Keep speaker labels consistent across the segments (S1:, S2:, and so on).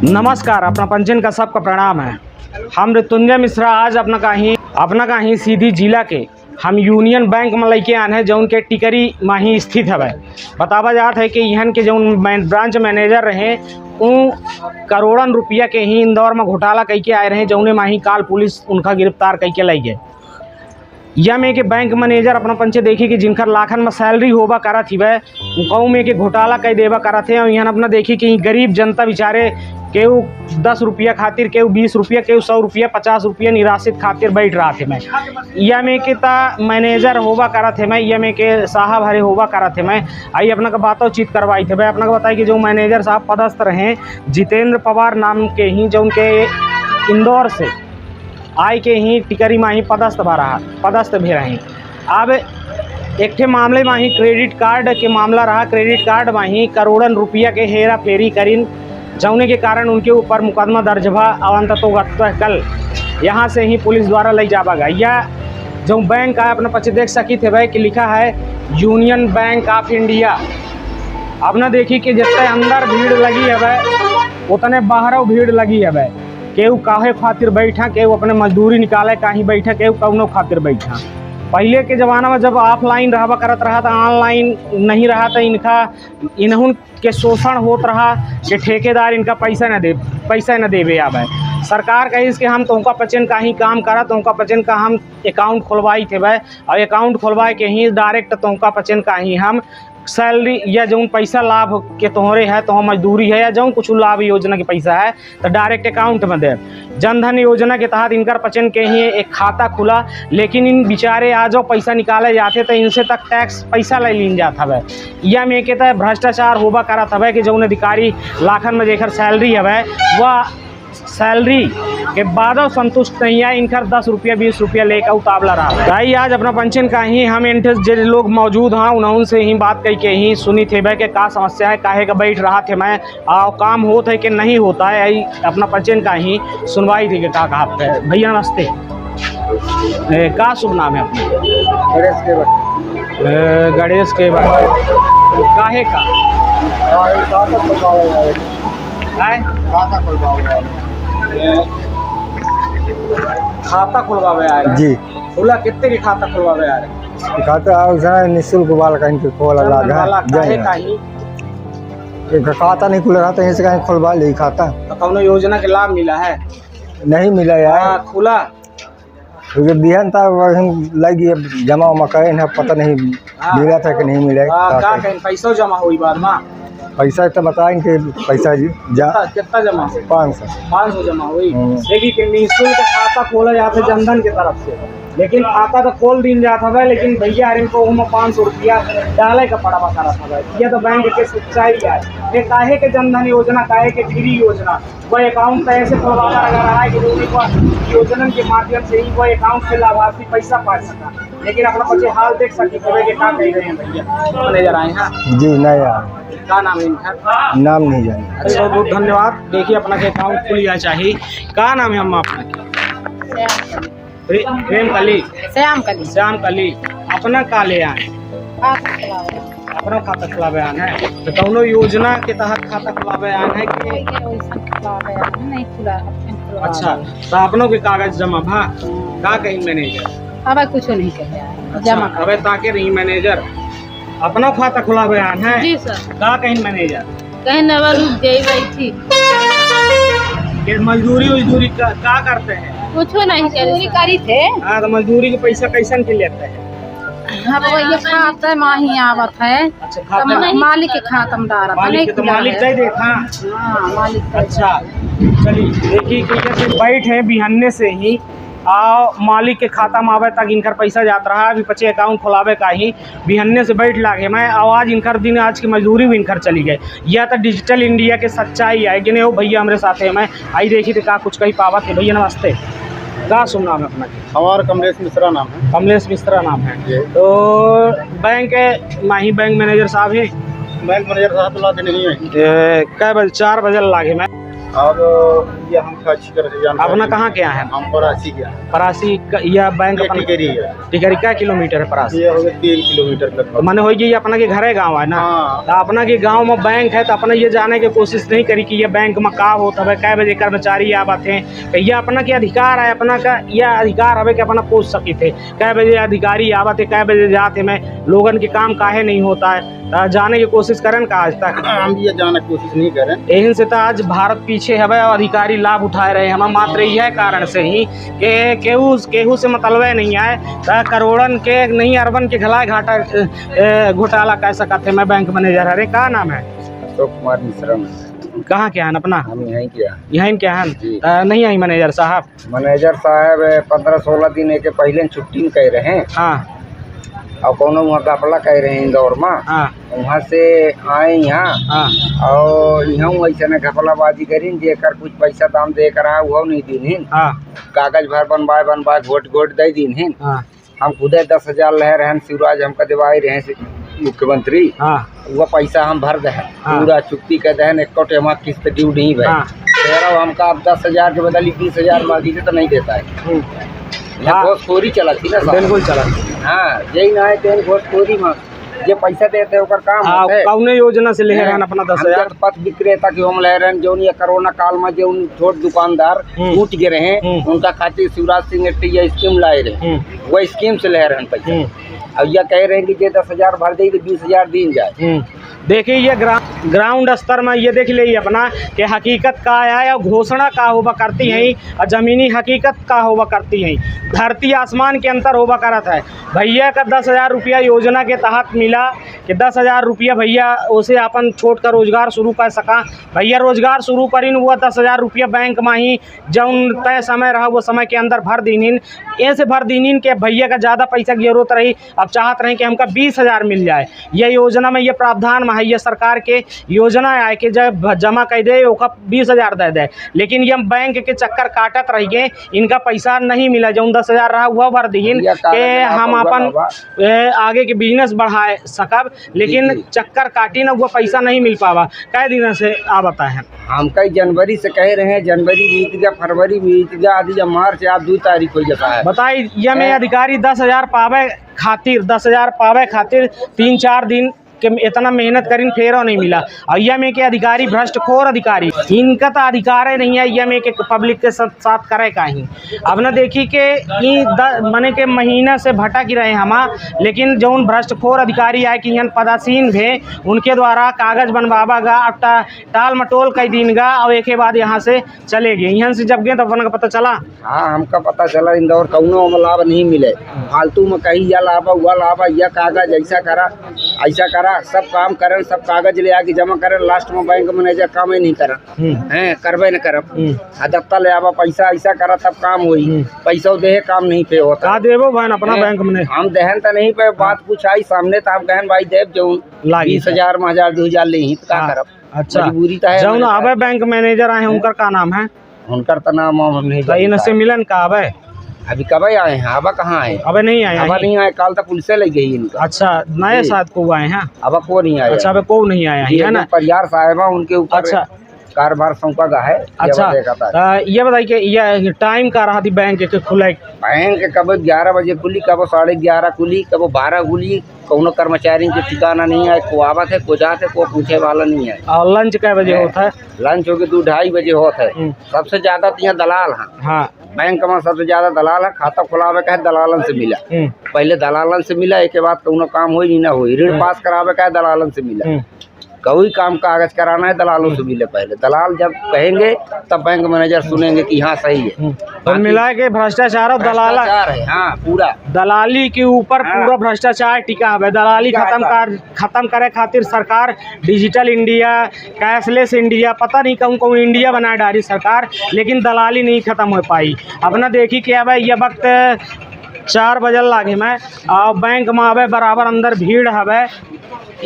S1: नमस्कार, अपना पंचन का सबका प्रणाम है। हम मृत्युंजय मिश्रा आज अपना कहीं सीधी जिला के हम यूनियन बैंक में लेके आने हैं जौन के टिकरी माही स्थित है। बतावा जात है कि यहाँ के जौन ब्रांच मैनेजर रहे करोड़न रुपया के ही इंदौर में घोटाला कई के आए रहे, जौने माही काल पुलिस उनका गिरफ्तार कई के लाई गए। या में के बैंक मैनेजर अपना पंचे देखी कि जिनकर लाखन में सैलरी होबा करत ही वह कहूँ में के घोटाला कई देवा करत है। और यहाँ अपना देखी कि गरीब जनता बेचारे केहू 10 रुपया खातिर, केहू 20 रुपया, केहू 100 रुपया, 50 रुपया निराशित खातिर बैठ रहा थे। मैं या में के ता मैनेजर होबा करत है, मैं या में के साहब हरे होबा करत है। मैं आई अपना का बातचीत करवाई थे। मैं अपना को बताई कि जो मैनेजर साहब पदस्थ रहे जितेंद्र पवार नाम के ही, जो उनके इंदौर से आई के ही टिकरी माही पदस्थ भी रहे। अब एक ठे मामले माही क्रेडिट कार्ड के मामला रहा। क्रेडिट कार्ड माही करोड़न रुपया के हेरा फेरी करीन, जौने के कारण उनके ऊपर मुकदमा दर्ज भा। अंततः कल यहाँ से ही पुलिस द्वारा ले जावा गया। या जो बैंक का अपना पीछे देख सकी थे भाई कि लिखा है यूनियन बैंक ऑफ इंडिया। अपना देखी कि जितने अंदर भीड़ लगी है भाई उतने बाहरों भीड़ लगी है भाई। केहू काहे खातिर बैठा, केहू अपने मजदूरी निकाले कहीं बैठा, केहू कौनो खातिर बैठा। पहले के ज़माना में जब ऑफलाइन रहबा करत रहा था, ऑनलाइन नहीं रहा था, इन्हन के शोषण होत रहा कि ठेकेदार इनका पैसा न देवे आवे। सरकार कही इसके हम तुमका पचन का ही काम करा, तुमका पचन का हम अकाउंट खुलवाई थे भाई। और अकाउंट खुलवाए के ही डायरेक्ट तुमका पचन का ही हम सैलरी या जो पैसा लाभ के तोहरे है, तो मजदूरी है या जो कुछ लाभ योजना के पैसा है तो डायरेक्ट अकाउंट में दे। जनधन योजना के तहत इनकर पचन के ही एक खाता खुला, लेकिन इन बेचारे आज पैसा निकाले जाते तो इनसे तक टैक्स पैसा ले लीन जाता है। या में के तहत भ्रष्टाचार होबा करत है कि जौन अधिकारी लाखन में जेकर सैलरी है वह सैलरी के बाद संतुष्ट नहीं है, इनकर 10 रुपया 20 रुपया लेकर उतावला रहा। भाई आज अपना पंचन का ही हम इंटरेस्ट जो लोग मौजूद हैं उनसे ही बात कही के ही सुनी थे भाई कि का समस्या है, काहे का बैठ रहा थे मैं और काम होता है कि नहीं होता है। आई अपना पंचन का ही सुनवाई थी कि का कहा भैया नमस्ते, का शुभ नाम है अपना? गणेश के बाद काहे का खाता खुलवावे आ रहे जी। खुला कितने की खाता खुलवावे आ रहे?
S2: खाता निःशुल्क बाल कहीं के खोला लागा खाता नहीं खुला रहा तो यहीं से कहीं खुलवा ले खाता।
S1: तो कौनो योजना के लाभ मिला है?
S2: नहीं मिला यार।
S1: खुला
S2: बिहान था लगी जमा उमा करे ना, पता नहीं मिला था कि नहीं मिला।
S1: पैसा जमा हुई बाद में?
S2: पैसा तो बताएं कि पैसा जी
S1: कितना जमा?
S2: 500
S1: जमा हुई। देखिए निःशुल्क खाता खोला जाता है जनधन की तरफ से, लेकिन खाता तो खोल दिन जाता था, लेकिन भैया इनको 500 रुपया डाले का पड़ा करा था। यह तो बैंक के सच्चाई है। ये काहे के जनधन योजना, काहे के फ्री योजना, वह अकाउंट ऐसे खुलवाना लगा रहा है कि योजना के माध्यम से ही वह अकाउंट से लाभार्थी पैसा पा सका। लेकिन अपना बच्चे हाल देख सके कि क्या कह रहे हैं भैया मैनेजर आए हैं
S2: जी। नहीं यार,
S1: क्या नाम है इनका?
S2: नाम नहीं जाने।
S1: अच्छा बहुत बहुत धन्यवाद। देखिए अपना के अकाउंट खुलिया चाहिए। क्या नाम है हम अपना? श्याम कली। अपना का ले आए? अपना खाता खुलावे आना है। तो कौनो योजना के तहत खाता खुलावे आना है कि
S3: नहीं खुला?
S1: अच्छा, तो अपनों के कागज जमा भा का कहीं मैनेजर?
S3: अब कुछ नहीं कर जमा
S1: अबे ताके नहीं मैनेजर अपना खाता खुलावे आना है
S3: जी सर।
S1: का कहीं मैनेजर
S3: कहीं न रुक गई थी
S1: कि मजदूरी का करते हैं?
S3: कुछ नहीं करी थे।
S1: हाँ, तो मजदूरी के पैसा कैसन के लेते हैं?
S3: अब ये खाता माही आवत है।
S1: अच्छा,
S3: मालिक के खाता में डाला
S1: मालिक दे देखा।
S3: मालिक।
S1: अच्छा चलिए देखिए कैसे बैठ है बिहन्ने से ही मालिक के खाता में आवे तक इनकर पैसा जाता रहा। अभी बच्चे अकाउंट खुलावे का ही बिहन्ने से बैठ लागे मैं आवाज़ इनकर दिन आज की मजदूरी भी इनकर चली गए। यह तो डिजिटल इंडिया के सच्चाई है कि नहीं? वो भैया हमारे साथ है। मैं आई देखी तो का कुछ कहीं पावत है। भैया नमस्ते, का शुभ नाम है अपना?
S2: हमारा कमलेश मिश्रा नाम है।
S1: कमलेश मिश्रा नाम है। तो बैंक माही बैंक मैनेजर साहब है?
S2: बैंक मैनेजर साहब तो लाते नहीं है।
S1: कै बजे? 4 बजे लागे मैं।
S2: और
S4: ये हम खर्च कर
S1: अपना कहाँ के यहाँ है?
S4: हम परासी के हैं।
S1: परासी यह बैंक
S4: ये
S1: अपना
S4: टिकरी है।
S1: टिकरी क्या किलोमीटर है परासी?
S4: ये हो गया 3 किलोमीटर तक।
S1: तो माने होगी ये अपना के घरे गाँव है ना?
S4: हाँ।
S1: तो अपना के गाँव में बैंक है तो अपना ये जाने की कोशिश नहीं करी कि ये बैंक में का होता है, कै बजे कर्मचारी आवत हैं, तो ये अपना के अधिकार है, अपना का यह अधिकार है कि अपना पूछ सकी थे कै बजे अधिकारी आवत है, कै बजे जाते में लोगन के काम काहे नहीं होता है। तो जाने की कोशिश करें का आज तक
S4: हम ये जाने की कोशिश नहीं करें।
S1: एहन से तो आज भारत पीछे है और अधिकारी लाभ उठाए रहे हम मात्र यह कारण से ही कि केहू से मतलब नहीं आए तो करोड़न के नहीं अरबन के घला घाटा घोटाला कह सकते हैं। मैं बैंक मैनेजर है। का नाम है?
S2: अशोक कुमार मिश्रा।
S1: कहाँ के हैं अपना?
S2: हम यहीं क्या
S1: यहीं के हैं? नहीं आई मैनेजर साहब?
S2: मैनेजर साहब 15-16 दिन के पहले छुट्टी में कह रहे हैं।
S1: हाँ।
S2: और कोनो वहाँ कपड़ा कह रहे हैं इंदौर में।
S1: हाँ।
S2: वहाँ से आए यहाँ।
S1: हाँ।
S2: और यहाँ वैसे ने घपलाबाजी करी जेकर कुछ पैसा दाम दे कर आया वो नहीं दिन।
S1: हाँ।
S2: कागज भर बनवाए घोट दे दिन।
S1: हाँ।
S2: हम खुदे 10,000 लहे रहे शिवराज हमका दिवाई रहे मुख्यमंत्री।
S1: हाँ।
S2: वो पैसा हम भर दे
S1: हाँ।
S2: पूरा चुक्ति के दहन एक हमारा किस्त ड्यू नहीं भाई।
S1: हाँ।
S2: तेरा हमका अब 10,000 के बदली 20,000 मांगी तो नहीं देता है। यहाँ घोषखोरी चला थी ना साहब।
S1: बिल्कुल चला।
S2: हाँ यही ना है तेन घोषखोरी में जे पैसा देते ओकर काम होते है।
S1: कौने योजना से ले रहे हैं अपना 10,000?
S2: पथ विक्रेता के हम ले रहे हैं जो ये कोरोना काल में जो छोट दुकानदार टूट गए रहे उनका खातिर शिवराज सिंह ये स्कीम लाए रहे वो स्कीम से ले रहे हैं पैसा। अब यह कह रहे हैं कि जे 10,000 भर दे तो 20,000 दिन जाए।
S1: देखिए ये ग्राउंड स्तर में ये देख लीजिए अपना कि हकीकत का है और घोषणा का होगा करती हैं और ज़मीनी हकीकत का होगा करती हैं। धरती आसमान के अंतर होगा करत है। भैया का 10,000 रुपया योजना के तहत मिला कि 10,000 रुपया भैया उसे अपन छोट कर रोजगार शुरू कर सका। भैया रोजगार शुरू करीन वो 10,000 रुपया बैंक में ही जौन तय समय रहा वो समय के अंदर भर दीनिन। ऐसे भर दीनिन के भैया का ज़्यादा पैसा की जरूरत रही, अब चाहत रहे कि हमका 20,000 मिल जाए। यह योजना में ये प्रावधान में है, ये सरकार के योजना है कि जब जमा कर दे ओका 20,000 दे दे, लेकिन ये बैंक के चक्कर काटत रह गए, इनका पैसा नहीं मिला। जो 10,000 रहा हुआ भर दीन के हम अपन आगे के बिजनेस बढ़ाए सकब, लेकिन चक्कर काटी ना वो पैसा नहीं मिल पावा। कै दिन से आवता है?
S2: हम कई जनवरी से कह रहे हैं, जनवरी बीत गया, फरवरी बीत गया, आदि जब मार्च आप 2 तारीख हो जाता है।
S1: बताइए ये में अधिकारी 10,000 पावे खातिर 10,000 पावे खातिर 3-4 दिन के इतना मेहनत करीन फेरो नहीं मिला। और यह में के अधिकारी भ्रष्टखोर अधिकारी, इनका तो अधिकार ही नहीं है यह में के पब्लिक के साथ करे का ही। अब न देखी के मने के महीना से भटक ही रहे हम, लेकिन जो उन भ्रष्टखोर अधिकारी आए कि यहाँ पदासीन भे उनके द्वारा कागज बनवाबा गा, अब टाल मटोल कई दिन गा और एक के बाद यहाँ से चले गए। यहाँ से जब गए तब अपन का पता चला।
S2: हाँ हमका पता चला इंदौर कौनो में लाभ नहीं मिले, फालतू में कहीं यह लाभा हुआ लाभा, यह कागज ऐसा करा सब काम करें, सब कागज ले आके जमा करें, लास्ट में बैंक मैनेजर काम ही नहीं करा हैं, करबे न करब। दफ्तर ले आवा पैसा ऐसा करा तब काम हुई, पैसा दे काम नहीं पे होता।
S1: देवो बहन अपना बैंक में
S2: हम दहन तो नहीं पे, बात कुछ आई सामने तो हम कहन भाई देव जो 20,000 में 1,000-2,000 ले ही का करब।
S1: अच्छा
S2: मजबूरी तो है।
S1: जौन आवे बैंक मैनेजर आए उनका का नाम है?
S2: उनका तो नाम हम नहीं
S1: तो इनसे मिलन का आवे?
S2: अभी कब आए हैं? अब कहाँ आए?
S1: अब नहीं आए?
S2: अब नहीं आए, कल तक पुलिस ले गई इनका।
S1: अच्छा नए साथ को आए हैं?
S2: अब को नहीं आए।
S1: अच्छा अब को नहीं आया है ना?
S2: परिवार साहिबा उनके ऊपर
S1: अच्छा
S2: कारोबार सौंपा गया है।
S1: अच्छा ये बताइए कि ये टाइम का रहा थी बैंक के खुले?
S2: बैंक कब 11 बजे खुली, कब 11:30 खुली, कब 12 खुली। कोनो कर्मचारी के ठिकाना नहीं है, को आवत है को जाते को पूछे वाला नहीं है।
S1: और लंच कै बजे होता है?
S2: लंच हो के 2-2:30 बजे होता है। सबसे ज्यादा तो यहाँ दलाल है। हाँ बैंक में सबसे ज्यादा दलाल है। खाता खुलावे का है दलालन से मिला, पहले दलालन से मिला, एक के बाद कोनो काम हो ही ना हो। ऋण पास करावे का है दलालन से मिला, कोई काम कागज कराना है दलालों से मिले। पहले दलाल जब कहेंगे तब बैंक मैनेजर सुनेंगे कि हाँ सही है।
S1: तो मिला के भ्रष्टाचार और दलाला
S2: है। हाँ पूरा
S1: दलाली के ऊपर पूरा भ्रष्टाचार टिका है। दलाली खत्म करे खातिर सरकार डिजिटल इंडिया, कैशलेस इंडिया, पता नहीं कौन इंडिया बना डाली सरकार, लेकिन दलाली नहीं खत्म हो पाई। अपना देखी कि अब यह वक्त 4 बजल लागे मैं और बैंक में आवे बराबर अंदर भीड़ हवे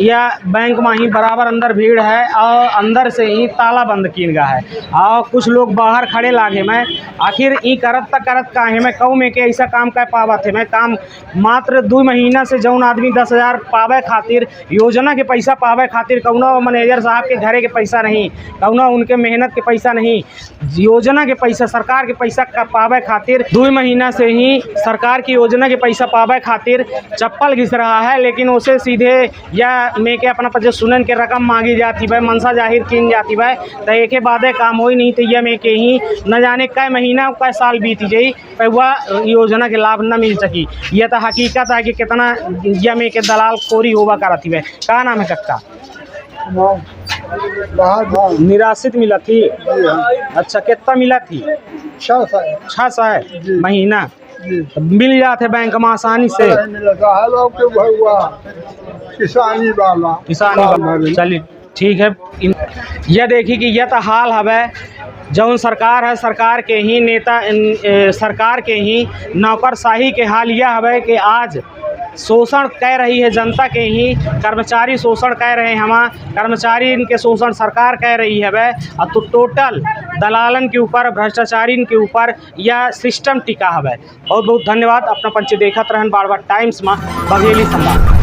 S1: या बैंक में ही बराबर अंदर भीड़ है और अंदर से ही ताला बंद किन गया है और कुछ लोग बाहर खड़े लागे मैं आखिर ई करत काहे मैं कहूँ में के ऐसा काम कर पावा थे मैं काम मात्र 2 महीना से जौन आदमी 10,000 पावे खातिर योजना के पैसा पावे खातिर कौनो मैनेजर साहब के घरे के पैसा नहीं कौनो उनके मेहनत के पैसा नहीं योजना के पैसा सरकार के पैसा पावे खातिर 2 महीना से ही सरकार की योजना के पैसा पावे खातिर चप्पल घिस रहा है लेकिन उसे सीधे या में के अपना जो सुनन के रकम मांगी जाती भाई मनसा जाहिर किन जाती भाई तो एक बादे काम हो नहीं तो यह में के ही न जाने कै महीना कै साल बीती जाई पर वह योजना के लाभ न मिल सकी यह तो हकीकत है कि कितना यह में के दलाल खोरी होगा करती भाई क्या नाम है कक्का निराश्रित मिला थी अच्छा कितना मिला थी 600 महीना मिल जाते बैंक में आसानी से
S5: किसानी वाला
S1: चलिए ठीक है यह देखिए कि यह तो हाल हवे जौन सरकार है सरकार के ही नेता सरकार के ही नौकरशाही के हाल यह हवे कि आज शोषण कह रही है जनता के ही कर्मचारी शोषण कह रहे हैं हम कर्मचारी इनके शोषण सरकार कह रही है वह अब तो टोटल दलालन के ऊपर भ्रष्टाचारी के ऊपर यह सिस्टम टिका है बहुत बहुत धन्यवाद अपना पंच देखत रहन बार बार टाइम्स में बघेली संवाद।